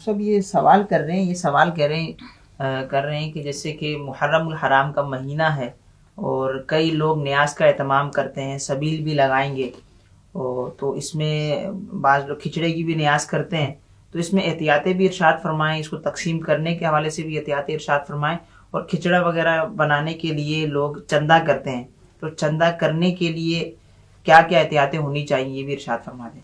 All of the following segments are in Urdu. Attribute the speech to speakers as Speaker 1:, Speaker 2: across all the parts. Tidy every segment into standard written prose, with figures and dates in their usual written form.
Speaker 1: سب یہ سوال کر رہے ہیں، کر رہے ہیں کہ جیسے کہ محرم الحرام کا مہینہ ہے اور کئی لوگ نیاز کا اہتمام کرتے ہیں، سبیل بھی لگائیں گے، اور تو اس میں بعض لوگ کھچڑے کی بھی نیاز کرتے ہیں، تو اس میں احتیاطیں بھی ارشاد فرمائیں، اس کو تقسیم کرنے کے حوالے سے بھی احتیاطیں ارشاد فرمائیں، اور کھچڑا وغیرہ بنانے کے لیے لوگ چندہ کرتے ہیں، تو چندہ کرنے کے لیے کیا کیا احتیاطیں ہونی چاہیے یہ بھی ارشاد فرما دیں۔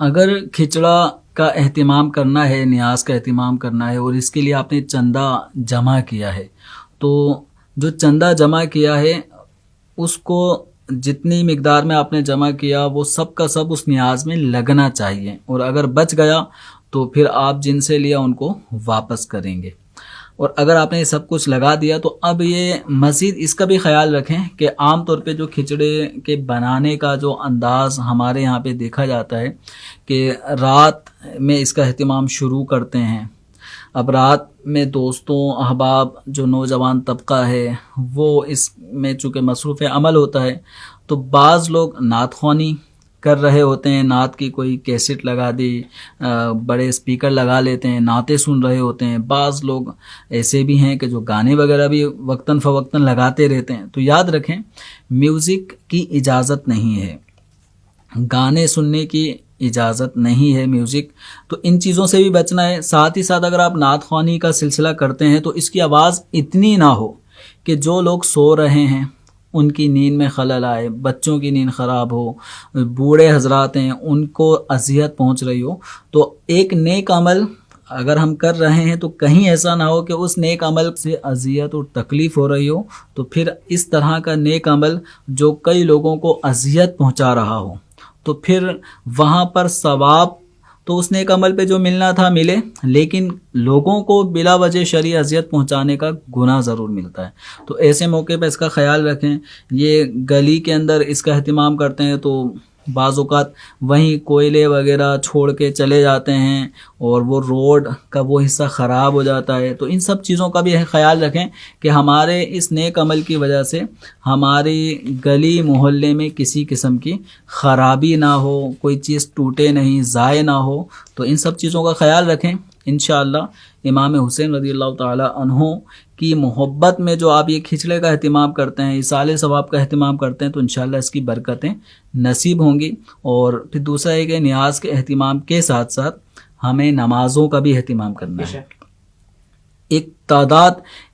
Speaker 2: اگر کھچڑا کا اہتمام کرنا ہے، نیاز کا اہتمام کرنا ہے، اور اس کے لیے آپ نے چندہ جمع کیا ہے، تو جو چندہ جمع کیا ہے اس کو جتنی مقدار میں آپ نے جمع کیا وہ سب کا سب اس نیاز میں لگنا چاہیے، اور اگر بچ گیا تو پھر آپ جن سے لیا ان کو واپس کریں گے۔ اور اگر آپ نے یہ سب کچھ لگا دیا تو اب یہ مزید اس کا بھی خیال رکھیں کہ عام طور پہ جو کھچڑے کے بنانے کا جو انداز ہمارے یہاں پہ دیکھا جاتا ہے کہ رات میں اس کا اہتمام شروع کرتے ہیں۔ اب رات میں دوستوں احباب جو نوجوان طبقہ ہے وہ اس میں چونکہ مصروف عمل ہوتا ہے، تو بعض لوگ نعت خوانی کر رہے ہوتے ہیں، نعت کی کوئی کیسٹ لگا دی، بڑے اسپیکر لگا لیتے ہیں، نعتیں سن رہے ہوتے ہیں۔ بعض لوگ ایسے بھی ہیں کہ جو گانے وغیرہ بھی وقتاً فوقتاً لگاتے رہتے ہیں۔ تو یاد رکھیں میوزک کی اجازت نہیں ہے، گانے سننے کی اجازت نہیں ہے میوزک، تو ان چیزوں سے بھی بچنا ہے۔ ساتھ ہی ساتھ اگر آپ نعت خوانی کا سلسلہ کرتے ہیں تو اس کی آواز اتنی نہ ہو کہ جو لوگ سو رہے ہیں ان کی نیند میں خلل آئے، بچوں کی نیند خراب ہو، بوڑھے حضرات ہیں ان کو اذیت پہنچ رہی ہو۔ تو ایک نیک عمل اگر ہم کر رہے ہیں تو کہیں ایسا نہ ہو کہ اس نیک عمل سے اذیت اور تکلیف ہو رہی ہو، تو پھر اس طرح کا نیک عمل جو کئی لوگوں کو اذیت پہنچا رہا ہو، تو پھر وہاں پر ثواب تو اس نیک عمل پہ جو ملنا تھا ملے، لیکن لوگوں کو بلا وجہ شرعی اذیت پہنچانے کا گناہ ضرور ملتا ہے۔ تو ایسے موقع پہ اس کا خیال رکھیں۔ یہ گلی کے اندر اس کا اہتمام کرتے ہیں تو بعض اوقات وہیں کوئلے وغیرہ چھوڑ کے چلے جاتے ہیں اور وہ روڈ کا وہ حصہ خراب ہو جاتا ہے۔ تو ان سب چیزوں کا بھی خیال رکھیں کہ ہمارے اس نیک عمل کی وجہ سے ہماری گلی محلے میں کسی قسم کی خرابی نہ ہو، کوئی چیز ٹوٹے نہیں، ضائع نہ ہو۔ تو ان سب چیزوں کا خیال رکھیں۔ انشاءاللہ امام حسین رضی اللہ تعالی عنہ کی محبت میں جو آپ یہ کھچڑے کا اہتمام کرتے ہیں، ایصال ثواب کا اہتمام کرتے ہیں، تو انشاءاللہ اس کی برکتیں نصیب ہوں گی۔ اور پھر دوسرا ہے کہ نیاز کے اہتمام کے ساتھ ساتھ ہمیں نمازوں کا بھی اہتمام کرنا ہے۔ ایک تعداد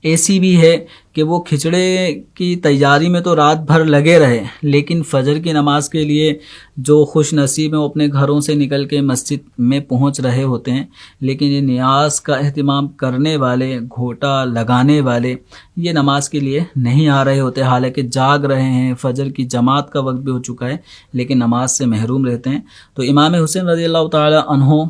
Speaker 2: ایسی بھی ہے کہ وہ کھچڑے کی تیاری میں تو رات بھر لگے رہے، لیکن فجر کی نماز کے لیے جو خوش نصیب ہیں وہ اپنے گھروں سے نکل کے مسجد میں پہنچ رہے ہوتے ہیں، لیکن یہ نیاز کا اہتمام کرنے والے، گھوٹا لگانے والے یہ نماز کے لیے نہیں آ رہے ہوتے، حالانکہ جاگ رہے ہیں، فجر کی جماعت کا وقت بھی ہو چکا ہے، لیکن نماز سے محروم رہتے ہیں۔ تو امام حسین رضی اللہ تعالی عنہ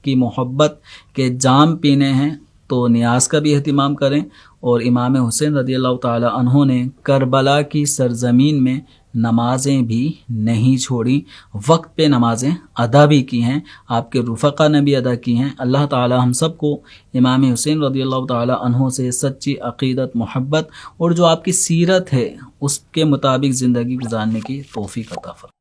Speaker 2: کی محبت کے جام پینے ہیں تو نیاز کا بھی اہتمام کریں۔ اور امام حسین رضی اللہ تعالی عنہ نے کربلا کی سرزمین میں نمازیں بھی نہیں چھوڑی، وقت پہ نمازیں ادا بھی کی ہیں، آپ کے رفقا نے بھی ادا کی ہیں۔ اللہ تعالی ہم سب کو امام حسین رضی اللہ تعالی عنہ سے سچی عقیدت، محبت اور جو آپ کی سیرت ہے اس کے مطابق زندگی گزارنے کی توفیق عطا فرمائے۔